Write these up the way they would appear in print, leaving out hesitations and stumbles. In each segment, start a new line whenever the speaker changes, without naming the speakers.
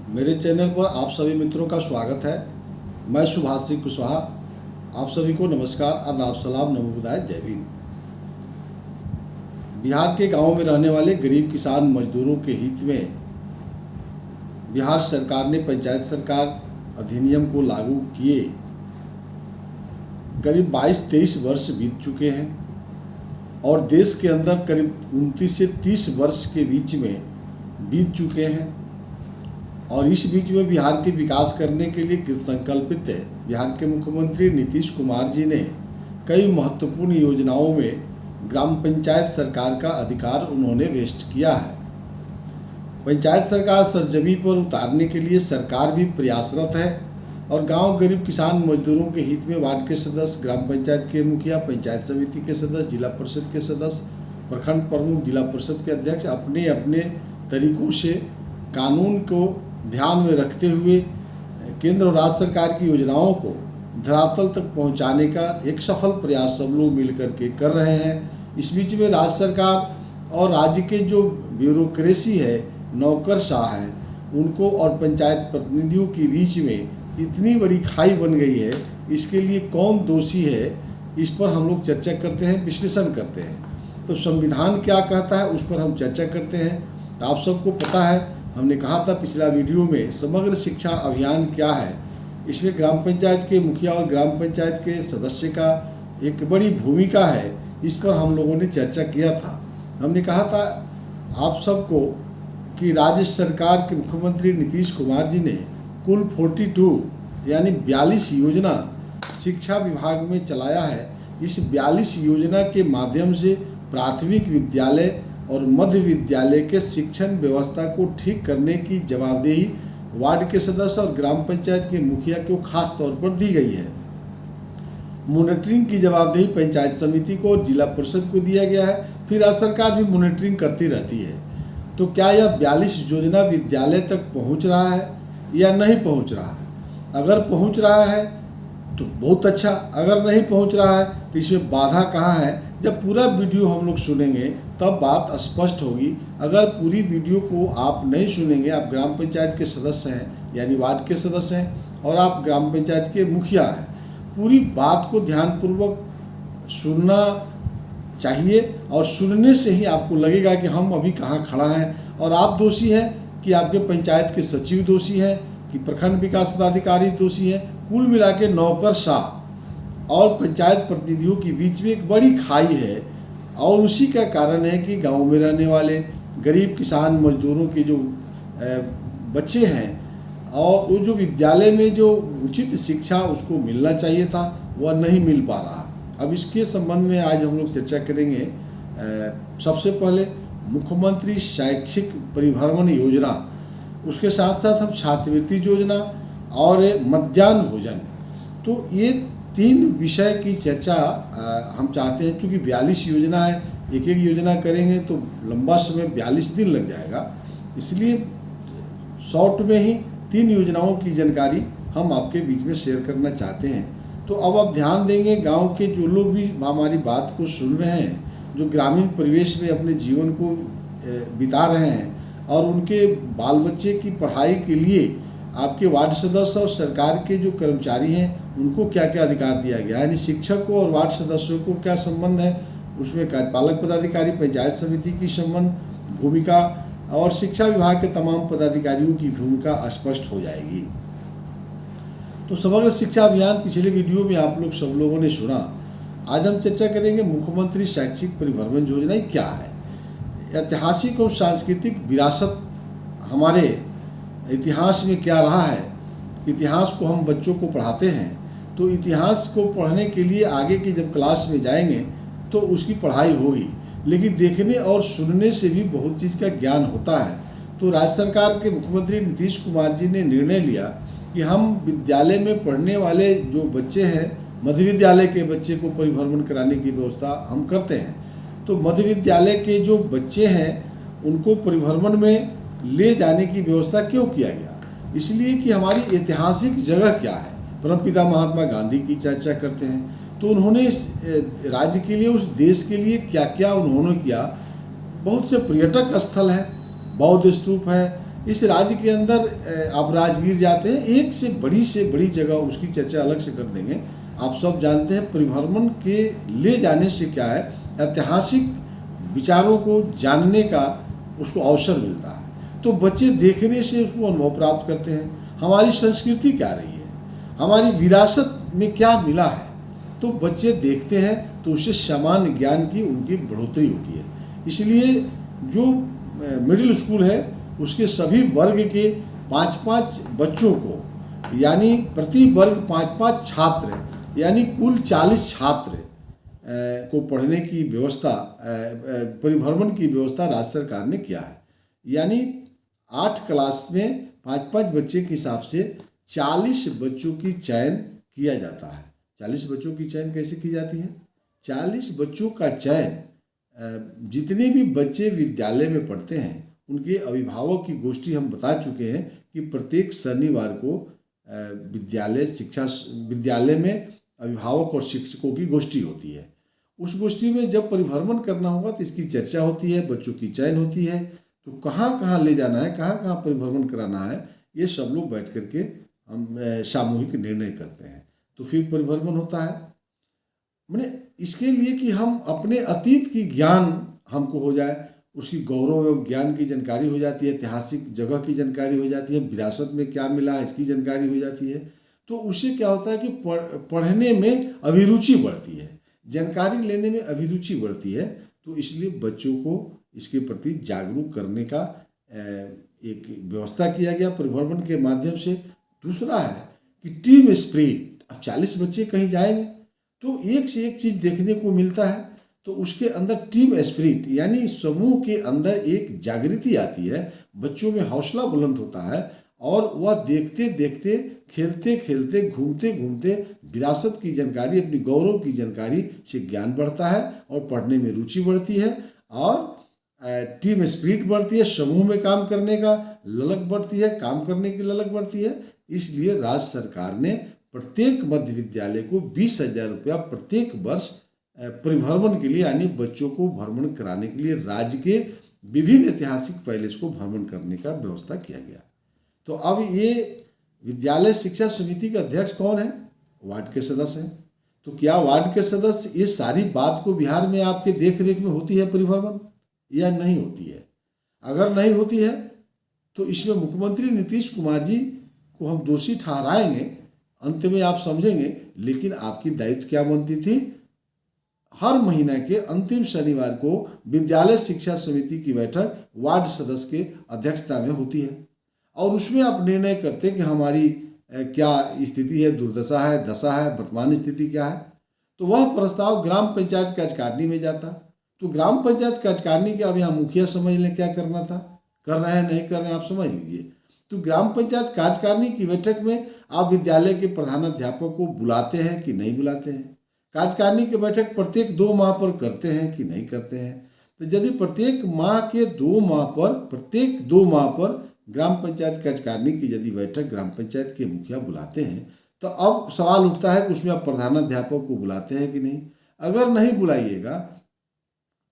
मेरे चैनल पर आप सभी मित्रों का स्वागत है। मैं सुभाष सिंह कुशवाहा आप सभी को नमस्कार, आदाब, सलाम, नमो बुधाय, जय भीम। बिहार के गांवों में रहने वाले गरीब किसान मजदूरों के हित में बिहार सरकार ने पंचायत सरकार अधिनियम को लागू किए करीब 22-23 वर्ष बीत चुके हैं और देश के अंदर करीब 29 से 30 वर्ष के बीच में बीत चुके हैं। और इस बीच में बिहार के विकास करने के लिए कृतसंकल्पित है। बिहार के मुख्यमंत्री नीतीश कुमार जी ने कई महत्वपूर्ण योजनाओं में ग्राम पंचायत सरकार का अधिकार उन्होंने वेस्ट किया है। पंचायत सरकार सरजमी पर उतारने के लिए सरकार भी प्रयासरत है और गांव गरीब किसान मजदूरों के हित में वार्ड के सदस्य, ग्राम पंचायत के मुखिया, पंचायत समिति के सदस्य, जिला परिषद के सदस्य, प्रखंड प्रमुख, जिला परिषद के अध्यक्ष अपने अपने तरीकों से कानून को ध्यान में रखते हुए केंद्र और राज्य सरकार की योजनाओं को धरातल तक पहुंचाने का एक सफल प्रयास सब लोग मिलकर के कर रहे हैं। इस बीच में राज्य सरकार और राज्य के जो ब्यूरोक्रेसी है, नौकरशाह हैं, उनको और पंचायत प्रतिनिधियों के बीच में इतनी बड़ी खाई बन गई है। इसके लिए कौन दोषी है, इस पर हम लोग चर्चा करते हैं, विश्लेषण करते हैं। तो संविधान क्या कहता है उस पर हम चर्चा करते हैं। तो आप सबको पता है, हमने कहा था पिछला वीडियो में, समग्र शिक्षा अभियान क्या है। इसमें ग्राम पंचायत के मुखिया और ग्राम पंचायत के सदस्य का एक बड़ी भूमिका है। इस पर हम लोगों ने चर्चा किया था। हमने कहा था आप सबको कि राज्य सरकार के मुख्यमंत्री नीतीश कुमार जी ने कुल 42 यानी 42 योजना शिक्षा विभाग में चलाया है। इस 42 योजना के माध्यम से प्राथमिक विद्यालय और मध्य विद्यालय के शिक्षण व्यवस्था को ठीक करने की जवाबदेही वार्ड के सदस्य और ग्राम पंचायत के मुखिया को खास तौर पर दी गई है। मॉनिटरिंग की जवाबदेही पंचायत समिति को और जिला परिषद को दिया गया है। फिर राज्य सरकार भी मॉनिटरिंग करती रहती है। तो क्या यह 42 योजना विद्यालय तक पहुंच रहा है या नहीं पहुंच रहा है? अगर पहुंच रहा है तो बहुत अच्छा, अगर नहीं पहुंच रहा है तो इसमें बाधा कहाँ है? जब पूरा वीडियो हम लोग सुनेंगे तब बात स्पष्ट होगी। अगर पूरी वीडियो को आप नहीं सुनेंगे, आप ग्राम पंचायत के सदस्य हैं यानी वार्ड के सदस्य हैं और आप ग्राम पंचायत के मुखिया हैं, पूरी बात को ध्यानपूर्वक सुनना चाहिए और सुनने से ही आपको लगेगा कि हम अभी कहाँ खड़ा हैं। और आप दोषी हैं कि आपके पंचायत के सचिव दोषी हैं कि प्रखंड विकास पदाधिकारी दोषी हैं। कुल मिला के नौकरशाह और पंचायत प्रतिनिधियों के बीच में एक बड़ी खाई है और उसी का कारण है कि गांव में रहने वाले गरीब किसान मजदूरों के जो बच्चे हैं और वो जो विद्यालय में जो उचित शिक्षा उसको मिलना चाहिए था वह नहीं मिल पा रहा। अब इसके संबंध में आज हम लोग चर्चा करेंगे। सबसे पहले मुख्यमंत्री शैक्षिक परिभ्रमण योजना, उसके साथ साथ हम छात्रवृत्ति योजना और मध्याह्न भोजन, तो ये 3 विषय की चर्चा हम चाहते हैं। चूँकि 42 योजना है, एक एक योजना करेंगे तो लंबा समय 42 दिन लग जाएगा, इसलिए शॉर्ट में ही 3 योजनाओं की जानकारी हम आपके बीच में शेयर करना चाहते हैं। तो अब आप ध्यान देंगे, गांव के जो लोग भी हमारी बात को सुन रहे हैं, जो ग्रामीण परिवेश में अपने जीवन को बिता रहे हैं और उनके बाल बच्चे की पढ़ाई के लिए आपके वार्ड सदस्य और सरकार के जो कर्मचारी हैं उनको क्या क्या अधिकार दिया गया है, यानी शिक्षक को और वार्ड सदस्यों को क्या संबंध है, उसमें कार्यपालक पदाधिकारी, पंचायत समिति की संबंध भूमिका और शिक्षा विभाग के तमाम पदाधिकारियों की भूमिका स्पष्ट हो जाएगी। तो समग्र शिक्षा अभियान पिछले वीडियो में आप लोग सब लोगों ने सुना। आज हम चर्चा करेंगे मुख्यमंत्री शैक्षिक परिभ्रमण योजना क्या है। ऐतिहासिक और सांस्कृतिक विरासत हमारे इतिहास में क्या रहा है, इतिहास को हम बच्चों को पढ़ाते हैं। तो इतिहास को पढ़ने के लिए आगे की जब क्लास में जाएंगे तो उसकी पढ़ाई होगी, लेकिन देखने और सुनने से भी बहुत चीज़ का ज्ञान होता है। तो राज्य सरकार के मुख्यमंत्री नीतीश कुमार जी ने निर्णय लिया कि हम विद्यालय में पढ़ने वाले जो बच्चे हैं, मध्य विद्यालय के बच्चे को परिभ्रमण कराने की व्यवस्था हम करते हैं। तो मध्य विद्यालय के जो बच्चे हैं उनको परिभ्रमण में ले जाने की व्यवस्था क्यों किया गया? इसलिए कि हमारी ऐतिहासिक जगह क्या है। परमपिता महात्मा गांधी की चर्चा करते हैं तो उन्होंने इस राज्य के लिए, उस देश के लिए क्या क्या उन्होंने किया। बहुत से पर्यटक स्थल हैं, बौद्ध स्तूप है, इस राज्य के अंदर आप राजगीर जाते हैं, एक से बड़ी जगह, उसकी चर्चा अलग से कर देंगे। आप सब जानते हैं परिभ्रमण के ले जाने से क्या है, ऐतिहासिक विचारों को जानने का उसको अवसर मिलता है। तो बच्चे देखने से उसको अनुभव प्राप्त करते हैं, हमारी संस्कृति क्या रही है, हमारी विरासत में क्या मिला है। तो बच्चे देखते हैं तो उससे सामान्य ज्ञान की उनकी बढ़ोतरी होती है। इसलिए जो मिडिल स्कूल है उसके सभी वर्ग के 5-5 बच्चों को, यानी प्रति वर्ग 5-5 छात्र, यानी कुल 40 छात्र को पढ़ने की व्यवस्था, परिभ्रमण की व्यवस्था राज्य सरकार ने किया है। यानी 8 क्लास में 5-5 बच्चे के हिसाब से 40 बच्चों की चयन किया जाता है। 40 बच्चों की चयन कैसे की जाती है? 40 बच्चों का चयन, जितने भी बच्चे विद्यालय में पढ़ते हैं उनके अभिभावक की गोष्ठी हम बता चुके हैं कि प्रत्येक शनिवार को विद्यालय में अभिभावक और शिक्षकों की गोष्ठी होती है। उस गोष्ठी में जब परिभ्रमण करना होगा तो इसकी चर्चा होती है, बच्चों की चयन होती है, तो कहाँ कहाँ ले जाना है, कहाँ कहाँ परिभ्रमण कराना है, ये सब लोग बैठ करके हम सामूहिक निर्णय करते हैं। तो फिर परिभ्रमण होता है। मैंने इसके लिए कि हम अपने अतीत की ज्ञान हमको हो जाए, उसकी गौरव एवं ज्ञान की जानकारी हो जाती है, ऐतिहासिक जगह की जानकारी हो जाती है, विरासत में क्या मिला है इसकी जानकारी हो जाती है। तो उससे क्या होता है कि पढ़ने में अभिरुचि बढ़ती है, जानकारी लेने में अभिरुचि बढ़ती है। तो इसलिए बच्चों को इसके प्रति जागरूक करने का एक व्यवस्था किया गया परिभ्रमण के माध्यम से। दूसरा है कि टीम स्पिरिट। अब 40 बच्चे कहीं जाएंगे तो एक से एक चीज़ देखने को मिलता है, तो उसके अंदर टीम स्पिरिट यानी समूह के अंदर एक जागृति आती है, बच्चों में हौसला बुलंद होता है और वह देखते देखते, खेलते खेलते, घूमते घूमते विरासत की जानकारी, अपनी गौरव की जानकारी से ज्ञान बढ़ता है और पढ़ने में रुचि बढ़ती है और टीम स्पिरिट बढ़ती है, समूह में काम करने का ललक बढ़ती है, काम करने की ललक बढ़ती है। इसलिए राज्य सरकार ने प्रत्येक मध्य विद्यालय को 20,000 रुपया प्रत्येक वर्ष परिभ्रमण के लिए, यानी बच्चों को भ्रमण कराने के लिए राज्य के विभिन्न ऐतिहासिक पैलेस को भ्रमण करने का व्यवस्था किया गया। तो अब ये विद्यालय शिक्षा समिति के अध्यक्ष कौन है? वार्ड के सदस्य हैं। तो क्या वार्ड के सदस्य ये सारी बात को बिहार में आपके देख रेख में होती है परिभ्रमण या नहीं होती है? अगर नहीं होती है तो इसमें मुख्यमंत्री नीतीश कुमार जी को हम दोषी ठहराएंगे, अंत में आप समझेंगे। लेकिन आपकी दायित्व क्या बनती थी? हर महीने के अंतिम शनिवार को विद्यालय शिक्षा समिति की बैठक वार्ड सदस्य के अध्यक्षता में होती है और उसमें आप निर्णय करते कि हमारी क्या स्थिति है, दुर्दशा है, दशा है, वर्तमान स्थिति क्या है। तो वह प्रस्ताव ग्राम पंचायत कार्यकारिणी में जाता। तो ग्राम पंचायत कार्यकारिणी के, अब यहाँ मुखिया समझ लें क्या करना था, कर रहे हैं नहीं कर रहे हैं आप समझ लीजिए। तो ग्राम पंचायत कार्यकारिणी की बैठक में आप विद्यालय के प्रधानाध्यापक को बुलाते हैं कि नहीं बुलाते हैं? कार्यकारिणी की बैठक प्रत्येक 2 माह पर करते हैं कि नहीं करते हैं? तो यदि प्रत्येक माह के 2 माह पर, प्रत्येक 2 माह पर ग्राम पंचायत कार्यकारिणी की यदि बैठक ग्राम पंचायत के मुखिया बुलाते हैं, तो अब सवाल उठता है कि उसमें आप प्रधानाध्यापक को बुलाते हैं कि नहीं। अगर नहीं बुलाइएगा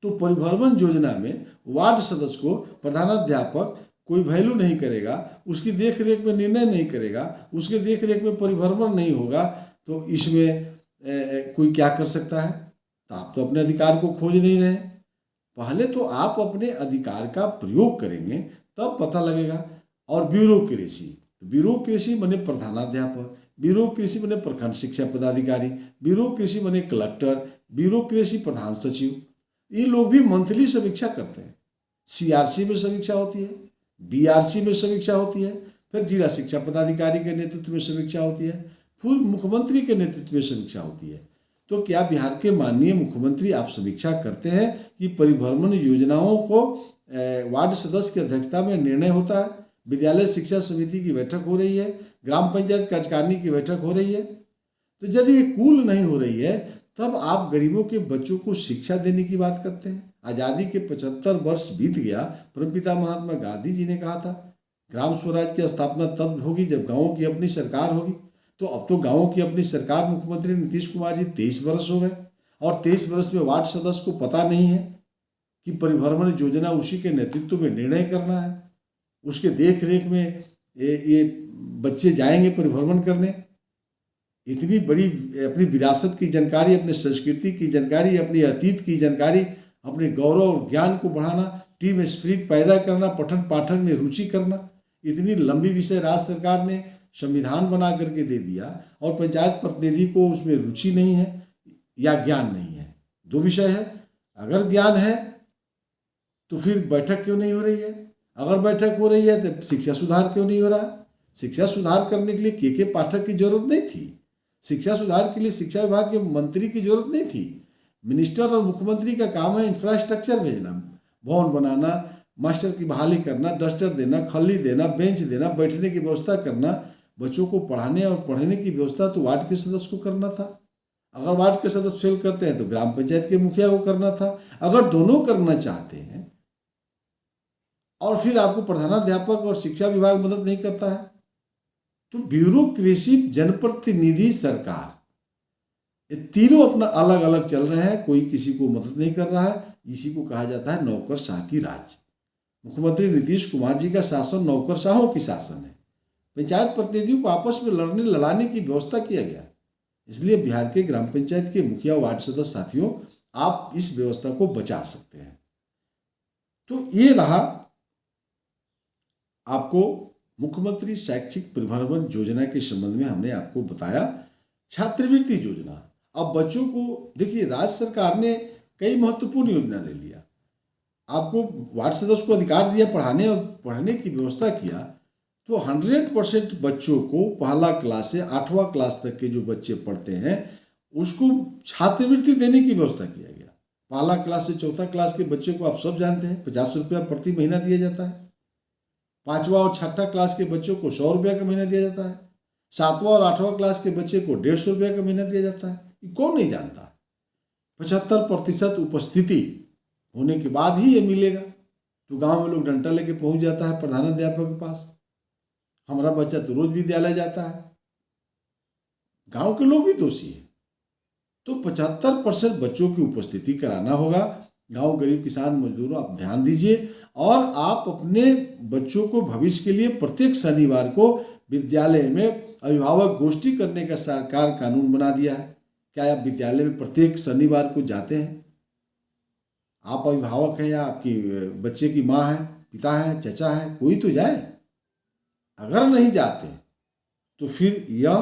तो परिभ्रमण योजना में वार्ड सदस्य को प्रधानाध्यापक कोई वैल्यू नहीं करेगा, उसकी देख रेख में निर्णय नहीं करेगा, उसके देख रेख में परिभ्रमण नहीं होगा, तो इसमें कोई क्या कर सकता है? तो आप तो अपने अधिकार को खोज नहीं रहे। पहले तो आप अपने अधिकार का प्रयोग करेंगे तब पता लगेगा। और ब्यूरोक्रेसी बने प्रधानाध्यापक, ब्यूरोक्रेसी बने प्रखंड शिक्षा पदाधिकारी, ब्यूरोक्रेसी बने कलेक्टर, ब्यूरोक्रेसी प्रधान सचिव। ये लोग भी मंथली समीक्षा करते हैं। सीआरसी में समीक्षा होती है, बीआरसी में समीक्षा होती है, फिर जिला शिक्षा पदाधिकारी के नेतृत्व में समीक्षा होती है, फिर मुख्यमंत्री के नेतृत्व में समीक्षा होती है। तो क्या बिहार के माननीय मुख्यमंत्री आप समीक्षा करते हैं कि परिभ्रमण योजनाओं को वार्ड सदस्य की अध्यक्षता में निर्णय होता है, विद्यालय शिक्षा समिति की बैठक हो रही है, ग्राम पंचायत कार्यकारिणी की बैठक हो रही है? तो यदि ये कूल नहीं हो रही है तब आप गरीबों के बच्चों को शिक्षा देने की बात करते हैं। आज़ादी के 75 वर्ष बीत गया। परमपिता महात्मा गांधी जी ने कहा था ग्राम स्वराज की स्थापना तब होगी जब गाँवों की अपनी सरकार होगी। तो अब तो गाँवों की अपनी सरकार मुख्यमंत्री नीतीश कुमार जी 23 वर्ष हो गए और 23 वर्ष में वार्ड सदस्य को पता नहीं है कि परिभ्रमण योजना उसी के नेतृत्व में निर्णय करना है, उसके देख रेख में ये बच्चे जाएंगे परिभ्रमण करने। इतनी बड़ी अपनी विरासत की जानकारी, अपने संस्कृति की जानकारी, अपनी अतीत की जानकारी, अपने गौरव और ज्ञान को बढ़ाना, टीम स्पिरिट पैदा करना, पठन पाठन में रुचि करना, इतनी लंबी विषय राज्य सरकार ने संविधान बना करके दे दिया और पंचायत प्रतिनिधि को उसमें रुचि नहीं है या ज्ञान नहीं है। दो विषय है। अगर ज्ञान है तो फिर बैठक क्यों नहीं हो रही है? अगर बैठक हो रही है तो शिक्षा सुधार क्यों नहीं हो रहा? शिक्षा सुधार करने के लिए के पाठक की जरूरत नहीं थी। शिक्षा सुधार के लिए शिक्षा विभाग के मंत्री की जरूरत नहीं थी। मिनिस्टर और मुख्यमंत्री का काम है इंफ्रास्ट्रक्चर भेजना, भवन बनाना, मास्टर की बहाली करना, डस्टर देना, खल्ली देना, बेंच देना, बैठने की व्यवस्था करना। बच्चों को पढ़ाने और पढ़ने की व्यवस्था तो वार्ड के सदस्य को करना था। अगर वार्ड के सदस्य फेल करते हैं तो ग्राम पंचायत के मुखिया को करना था। अगर दोनों करना चाहते हैं और फिर आपको प्रधानाध्यापक और शिक्षा विभाग मदद नहीं करता है तो ब्यूरोक्रेसी, जनप्रतिनिधि, सरकार, ये तीनों अपना अलग अलग चल रहे हैं। कोई किसी को मदद नहीं कर रहा है। इसी को कहा जाता है नौकरशाह की राज। मुख्यमंत्री नीतीश कुमार जी का शासन नौकरशाहों की शासन है। पंचायत प्रतिनिधियों को आपस में लड़ने लड़ाने की व्यवस्था किया गया। इसलिए बिहार के ग्राम पंचायत के मुखिया, वार्ड सदस्य साथियों, आप इस व्यवस्था को बचा सकते हैं। तो ये रहा आपको मुख्यमंत्री शैक्षिक परिभ्रमण योजना के संबंध में हमने आपको बताया। छात्रवृत्ति योजना, अब बच्चों को देखिए, राज्य सरकार ने कई महत्वपूर्ण योजना ले लिया। आपको वार्ड सदस्य को अधिकार दिया पढ़ाने और पढ़ने की व्यवस्था किया तो 100% बच्चों को पहला क्लास से 8वां क्लास तक के जो बच्चे पढ़ते हैं उसको छात्रवृत्ति देने की व्यवस्था किया गया। पहला क्लास से चौथा क्लास के बच्चे को आप सब जानते हैं 50 रुपया प्रति महीना दिया जाता है। 5वां और 6ठा क्लास के बच्चों को 100 रुपया का महीना दिया जाता है। 7वां और 8वां क्लास के बच्चे को 150 रुपया का महीना दिया जाता है। ये कौन नहीं जानता? 75% उपस्थिति होने के बाद ही ये मिलेगा। तो गांव में लोग डंडा लेके पहुंच जाता है प्रधानाध्यापक के पास। हमारा बच्चा तो रोज विद्यालय जाता है। गांव के लोग भी दोषी है। तो 75% बच्चों की उपस्थिति कराना होगा। गांव गरीब किसान मजदूरों, आप ध्यान दीजिए और आप अपने बच्चों को भविष्य के लिए प्रत्येक शनिवार को विद्यालय में अभिभावक गोष्ठी करने का सरकार कानून बना दिया है। क्या आप विद्यालय में प्रत्येक शनिवार को जाते हैं? आप अभिभावक हैं या आपकी बच्चे की माँ है, पिता है, चचा है, कोई तो जाए। अगर नहीं जाते तो फिर यह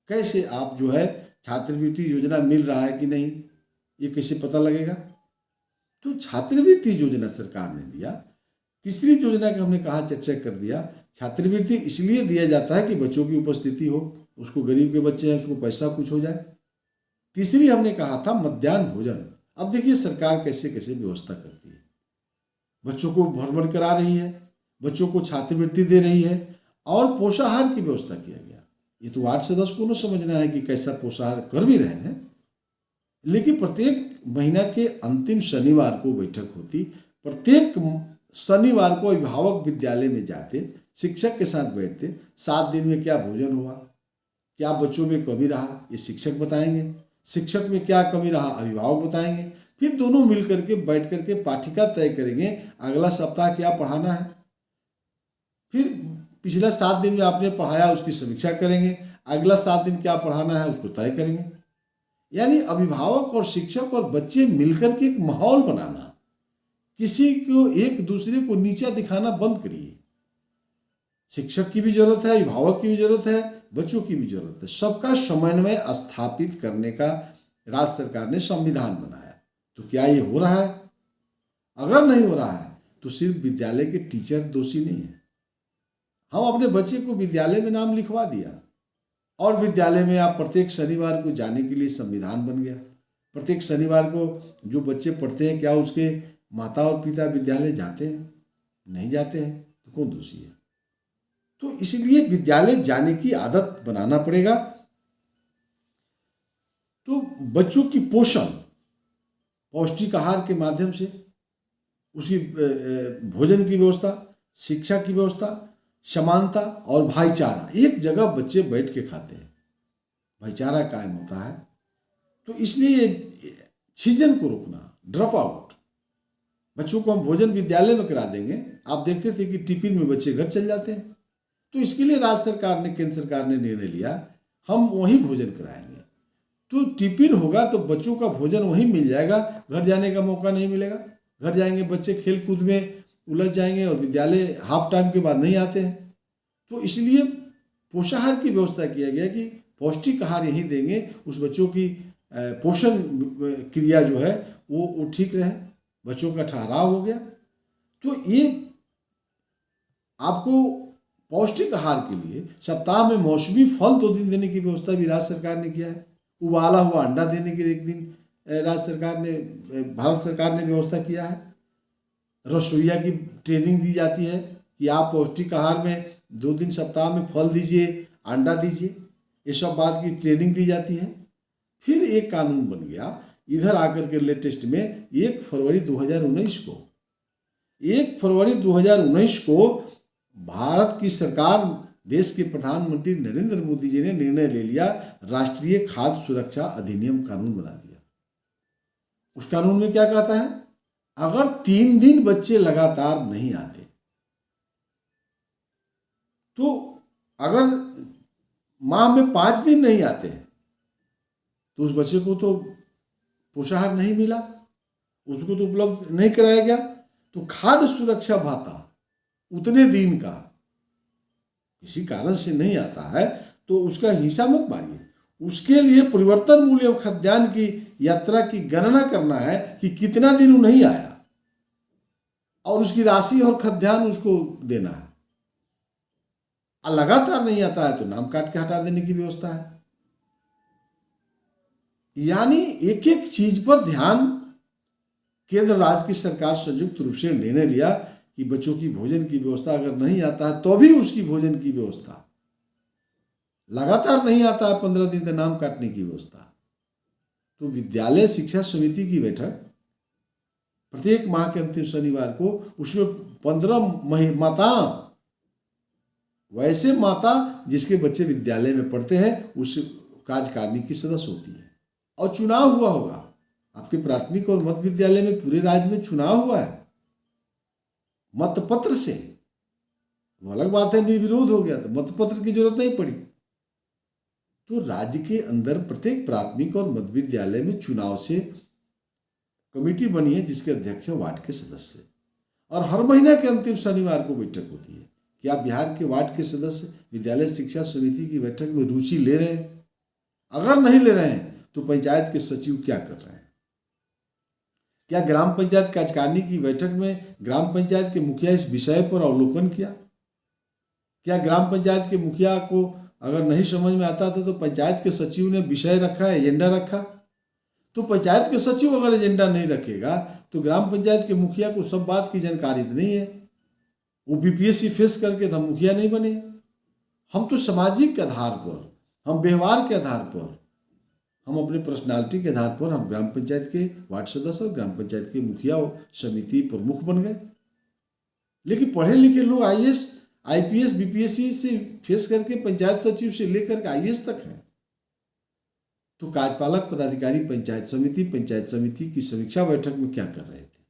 कैसे आप जो है छात्रवृत्ति योजना मिल रहा है कि नहीं, ये कैसे पता लगेगा? तो छात्रवृत्ति योजना सरकार ने दिया। तीसरी योजना का हमने कहा चर्चा कर दिया। छात्रवृत्ति इसलिए दिया जाता है कि बच्चों की उपस्थिति हो, उसको गरीब के बच्चे हैं उसको पैसा कुछ हो जाए। तीसरी हमने कहा था मध्याह्न भोजन। अब देखिए सरकार कैसे कैसे व्यवस्था करती है। बच्चों को भ्रमण करा रही है, बच्चों को छात्रवृत्ति दे रही है और पोषाहार की व्यवस्था किया गया। ये तो वार्ड सदस्य को न समझना है कि कैसा पोषाहार कर भी रहे हैं। लेकिन प्रत्येक महीना के अंतिम शनिवार को बैठक होती। प्रत्येक शनिवार को अभिभावक विद्यालय में जाते, शिक्षक के साथ बैठते। 7 दिन में क्या भोजन हुआ, क्या बच्चों में कमी रहा, ये शिक्षक बताएंगे। शिक्षक में क्या कमी रहा, अभिभावक बताएंगे। फिर दोनों मिल करके बैठ करके पाठ्यक्रम तय करेंगे, अगला सप्ताह क्या पढ़ाना है। फिर पिछला 7 दिन में आपने पढ़ाया उसकी समीक्षा करेंगे, अगला 7 दिन क्या पढ़ाना है उसको तय करेंगे। यानी अभिभावक और शिक्षक और बच्चे मिलकर के एक माहौल बनाना। किसी को एक दूसरे को नीचा दिखाना बंद करिए। शिक्षक की भी जरूरत है, अभिभावक की भी जरूरत है, बच्चों की भी जरूरत है। सबका समन्वय स्थापित करने का राज्य सरकार ने संविधान बनाया। तो क्या ये हो रहा है? अगर नहीं हो रहा है तो सिर्फ विद्यालय के टीचर दोषी नहीं है। हम अपने बच्चे को विद्यालय में नाम लिखवा दिया और विद्यालय में आप प्रत्येक शनिवार को जाने के लिए संविधान बन गया। प्रत्येक शनिवार को जो बच्चे पढ़ते हैं क्या उसके माता और पिता विद्यालय जाते हैं? नहीं जाते हैं। तो कौन दोषी है? तो इसलिए विद्यालय जाने की आदत बनाना पड़ेगा। तो बच्चों की पोषण, पौष्टिक आहार के माध्यम से उसकी भोजन की व्यवस्था, शिक्षा की व्यवस्था, समानता और भाईचारा, एक जगह बच्चे बैठ के खाते हैं, भाईचारा कायम होता है। तो इसलिए छिजन को रोकना, ड्रॉप आउट, बच्चों को हम भोजन विद्यालय में करा देंगे। आप देखते थे कि टिफिन में बच्चे घर चल जाते हैं। तो इसके लिए राज्य सरकार ने, केंद्र सरकार ने निर्णय लिया हम वहीं भोजन कराएंगे। तो टिफिन होगा तो बच्चों का भोजन वहीं मिल जाएगा, घर जाने का मौका नहीं मिलेगा। घर जाएंगे बच्चे खेल कूद में उलझ जाएंगे और विद्यालय हाफ टाइम के बाद नहीं आते हैं। तो इसलिए पोषाहार की व्यवस्था किया गया कि पौष्टिक आहार यहीं देंगे, उस बच्चों की पोषण क्रिया जो है वो ठीक रहे, बच्चों का ठहराव हो गया। तो ये आपको पौष्टिक आहार के लिए सप्ताह में मौसमी फल 2 दिन देने की व्यवस्था भी राज्य सरकार ने किया है। उबाला हुआ अंडा देने के लिए 1 दिन राज्य सरकार ने, भारत सरकार ने व्यवस्था किया है। रसोइया की ट्रेनिंग दी जाती है कि आप पौष्टिक आहार में 2 दिन सप्ताह में फल दीजिए, अंडा दीजिए, ये सब बात की ट्रेनिंग दी जाती है। फिर एक कानून बन गया इधर आकर के लेटेस्ट में 1 फरवरी 2019 को, 1 फरवरी 2019 को भारत की सरकार, देश के प्रधानमंत्री नरेंद्र मोदी जी ने निर्णय ले लिया, राष्ट्रीय खाद्य सुरक्षा अधिनियम कानून बना दिया। उस कानून में क्या कहता है, अगर 3 दिन बच्चे लगातार नहीं आते, तो अगर माह में 5 दिन नहीं आते हैं तो उस बच्चे को तो पोषाहार नहीं मिला, उसको तो उपलब्ध नहीं कराया गया। तो खाद्य सुरक्षा भत्ता उतने दिन का किसी कारण से नहीं आता है तो उसका हिस्सा मत मारिए। उसके लिए परिवर्तन मूल्य खाद्यान्न की यात्रा की गणना करना है कि कितना दिन वो नहीं आया और उसकी राशि और खाद्यान्न उसको देना है। लगातार नहीं आता है तो नाम काट के हटा देने की व्यवस्था है। यानी एक एक चीज पर ध्यान केंद्र राज्य की सरकार संयुक्त रूप से निर्णय लिया कि बच्चों की भोजन की व्यवस्था अगर नहीं आता है तो भी उसकी भोजन की व्यवस्था, लगातार नहीं आता है 15 दिन तक नाम काटने की व्यवस्था। तो विद्यालय शिक्षा समिति की बैठक प्रत्येक माह के अंतिम शनिवार को, उसमें 15 माता, वैसे माता जिसके बच्चे विद्यालय में पढ़ते हैं उस कार्यकारिणी की सदस्य होती है। और चुनाव हुआ होगा आपके प्राथमिक और मध्य विद्यालय में, पूरे राज्य में चुनाव हुआ है मतपत्र से, वो अलग बात है निर्विरोध हो गया तो मतपत्र की जरूरत नहीं पड़ी। तो राज्य के अंदर प्रत्येक प्राथमिक और मध्य विद्यालय में चुनाव से कमेटी बनी है जिसके अध्यक्ष है वार्ड के सदस्य, और हर महीने के अंतिम शनिवार को बैठक होती है कि आप बिहार के वार्ड के सदस्य विद्यालय शिक्षा समिति की बैठक में रुचि ले रहे हैं। अगर नहीं ले रहे हैं तो पंचायत के सचिव क्या कर रहे हैं, क्या ग्राम पंचायत कार्यकारिणी की बैठक में ग्राम पंचायत के मुखिया इस विषय पर अवलोकन किया, क्या ग्राम पंचायत के मुखिया को अगर नहीं समझ में आता था तो पंचायत के सचिव ने विषय रखा, एजेंडा रखा। तो पंचायत के सचिव अगर एजेंडा नहीं रखेगा तो ग्राम पंचायत के मुखिया को सब बात की जानकारी तो नहीं है, वो बीपीएससी फेस करके तो हम मुखिया नहीं बने। हम तो सामाजिक के आधार पर, हम व्यवहार के आधार पर, हम अपने पर्सनालिटी के आधार पर हम ग्राम पंचायत के वार्ड सदस्य और ग्राम पंचायत के मुखिया समिति प्रमुख बन गए। लेकिन पढ़े लिखे लोग आईएएस, आईपीएस, बीपीएससी से फेस करके पंचायत सचिव से लेकर के आईएएस तक है। तो कार्यपालक पदाधिकारी पंचायत समिति की समीक्षा बैठक में क्या कर रहे थे?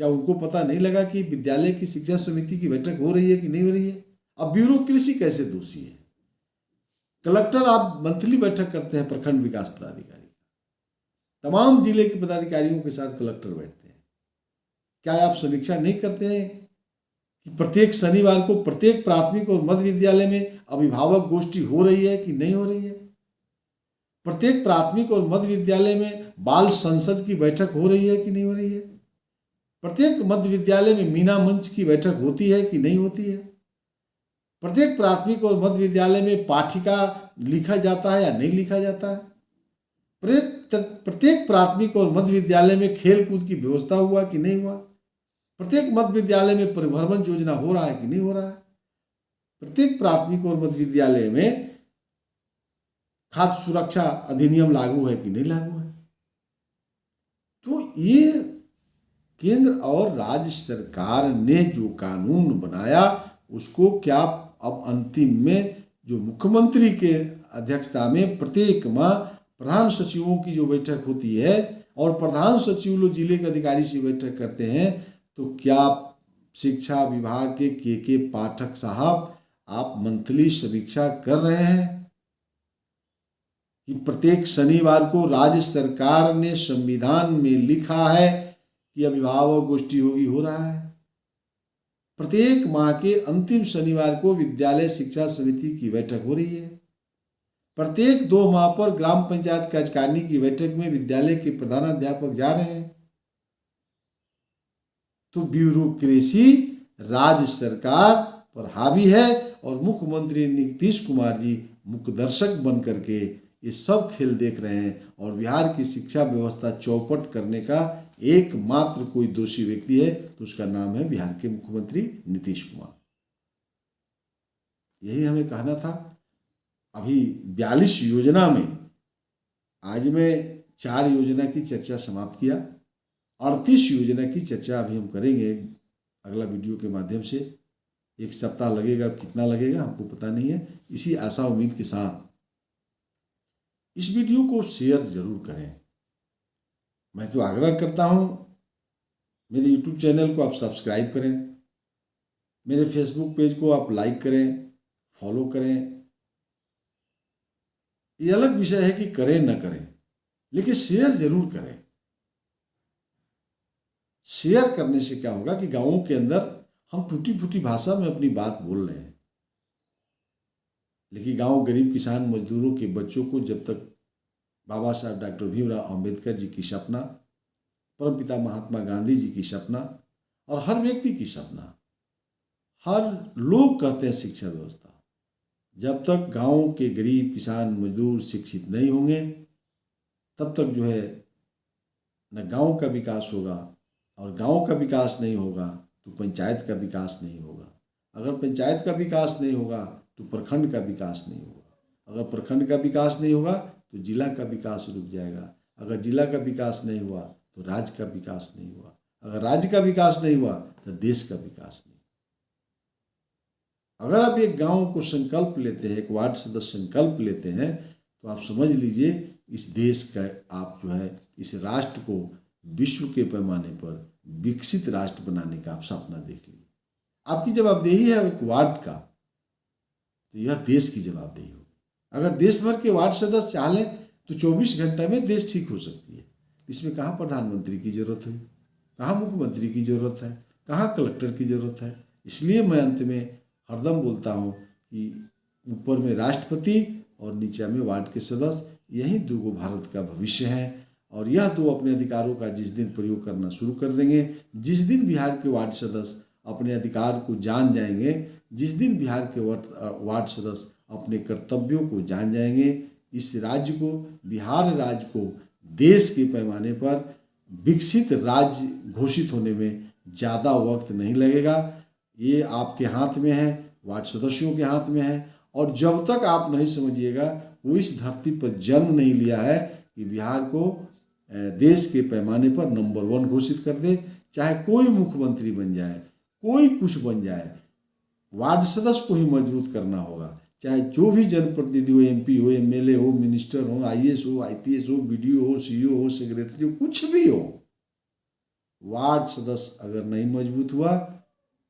क्या उनको पता नहीं लगा कि विद्यालय की शिक्षा समिति की बैठक हो रही है कि नहीं हो रही है? अब ब्यूरोक्रेसी कैसे दोषी है? कलेक्टर, आप मंथली बैठक करते हैं प्रखंड विकास पदाधिकारी, तमाम जिले के पदाधिकारियों के साथ कलेक्टर बैठते हैं, क्या आप समीक्षा नहीं करते हैं कि प्रत्येक शनिवार को प्रत्येक प्राथमिक और मध्य विद्यालय में अभिभावक गोष्ठी हो रही है कि नहीं हो रही है? प्रत्येक प्राथमिक और मध्य विद्यालय में बाल संसद की बैठक हो रही है कि नहीं हो रही है? प्रत्येक मध्य विद्यालय में मीना मंच की बैठक होती है कि नहीं होती है? प्रत्येक प्राथमिक और मध्य विद्यालय में पाठिका लिखा जाता है या नहीं लिखा जाता है? प्रत्येक प्राथमिक और मध्य विद्यालय में खेल कूद की व्यवस्था हुआ कि नहीं हुआ? प्रत्येक मध्य विद्यालय में परिभ्रमण योजना हो रहा है कि नहीं हो रहा है? प्रत्येक प्राथमिक और मध्य विद्यालय में खाद्य सुरक्षा अधिनियम लागू है कि नहीं लागू है? तो ये केंद्र और राज्य सरकार ने जो कानून बनाया उसको क्या अब अंतिम में जो मुख्यमंत्री के अध्यक्षता में प्रत्येक माह प्रधान सचिवों की जो बैठक होती है और प्रधान सचिव लोग जिले के अधिकारी से बैठक करते हैं, तो क्या शिक्षा विभाग के पाठक साहब आप मंथली समीक्षा कर रहे हैं कि प्रत्येक शनिवार को राज्य सरकार ने संविधान में लिखा है कि अभिभावक गोष्ठी होगी, हो रहा है। प्रत्येक माह के अंतिम शनिवार को विद्यालय शिक्षा समिति की बैठक हो रही है। प्रत्येक 2 माह पर ग्राम पंचायत कार्यकारिणी की बैठक में विद्यालय के प्रधानाध्यापक जा रहे हैं। तो ब्यूरोक्रेसी राज्य सरकार पर हावी है और मुख्यमंत्री नीतीश कुमार जी मुख्य दर्शक बन करके ये सब खेल देख रहे हैं और बिहार की शिक्षा व्यवस्था चौपट करने का एकमात्र कोई दोषी व्यक्ति है तो उसका नाम है बिहार के मुख्यमंत्री नीतीश कुमार। यही हमें कहना था। अभी 42 योजना में आज मैं 4 योजना की चर्चा समाप्त किया। 38 योजना की चर्चा अभी हम करेंगे अगला वीडियो के माध्यम से। 1 सप्ताह लगेगा, कितना लगेगा हमको पता नहीं है। इसी आशा उम्मीद के साथ इस वीडियो को शेयर जरूर करें। मैं तो आग्रह करता हूं मेरे यूट्यूब चैनल को आप सब्सक्राइब करें, मेरे फेसबुक पेज को आप लाइक करें, फॉलो करें। ये अलग विषय है कि करें न करें, लेकिन शेयर जरूर करें। शेयर करने से क्या होगा कि गांवों के अंदर हम टूटी फूटी भाषा में अपनी बात बोल रहे हैं, लेकिन गांव गरीब किसान मजदूरों के बच्चों को जब तक बाबा साहब डॉक्टर भीमराव अंबेडकर जी की सपना, परमपिता महात्मा गांधी जी की सपना और हर व्यक्ति की सपना, हर लोग कहते हैं शिक्षा व्यवस्था, जब तक गांव के गरीब किसान मजदूर शिक्षित नहीं होंगे तब तक जो है न गांव का विकास होगा, और गांव का विकास नहीं होगा तो पंचायत का विकास नहीं होगा। अगर पंचायत का विकास नहीं होगा तो प्रखंड का विकास नहीं होगा। अगर प्रखंड का विकास नहीं होगा तो जिला का विकास रुक जाएगा। अगर जिला का विकास नहीं हुआ तो राज्य का विकास नहीं हुआ। अगर राज्य का विकास नहीं हुआ तो देश का विकास नहीं। अगर आप एक गांव को संकल्प लेते हैं, एक वार्ड सदस्य संकल्प लेते हैं, तो आप समझ लीजिए इस देश का, आप जो है इस राष्ट्र को विश्व के पैमाने पर विकसित राष्ट्र बनाने का आप सपना देख लीजिए। आपकी जवाबदेही है एक वार्ड का, तो यह देश की जवाबदेही होगी। अगर देश भर के वार्ड सदस्य चाह लें तो 24 घंटे में देश ठीक हो सकती है। इसमें कहाँ प्रधानमंत्री की जरूरत है, कहाँ मुख्यमंत्री की जरूरत है, कहाँ कलेक्टर की जरूरत है। इसलिए मैं अंत में हरदम बोलता हूँ कि ऊपर में राष्ट्रपति और नीचे में वार्ड के सदस्य, यही 2 भारत का भविष्य है। और यह 2 अपने अधिकारों का जिस दिन प्रयोग करना शुरू कर देंगे, जिस दिन बिहार के वार्ड सदस्य अपने अधिकार को जान जाएंगे, जिस दिन बिहार के वार्ड सदस्य अपने कर्तव्यों को जान जाएंगे, इस राज्य को, बिहार राज्य को देश के पैमाने पर विकसित राज्य घोषित होने में ज़्यादा वक्त नहीं लगेगा। ये आपके हाथ में है, वार्ड सदस्यों के हाथ में है। और जब तक आप नहीं समझिएगा, वो इस धरती पर जन्म नहीं लिया है कि बिहार को देश के पैमाने पर नंबर 1 घोषित कर दे। चाहे कोई मुख्यमंत्री बन जाए, कोई कुछ बन जाए, वार्ड सदस्य को ही मजबूत करना होगा। चाहे जो भी जनप्रतिनिधि हो, MP हो, MLA हो, मिनिस्टर हो, IAS हो, IPS हो, BDO हो, CO हो, सेक्रेटरी हो, कुछ भी हो, वार्ड सदस्य अगर नहीं मजबूत हुआ,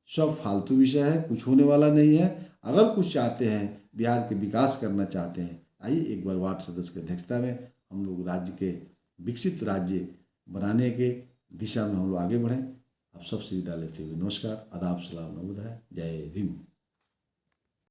सब फालतू विषय है, कुछ होने वाला नहीं है। अगर कुछ चाहते हैं, बिहार के विकास करना चाहते हैं, आइए एक बार वार्ड सदस्य की अध्यक्षता में हम लोग राज्य के विकसित राज्य बनाने के दिशा में हम लोग आगे बढ़ें। आप सबसे विदा लेते हुए नमस्कार, आदाब, सलाम, नमोदय, जय भीम।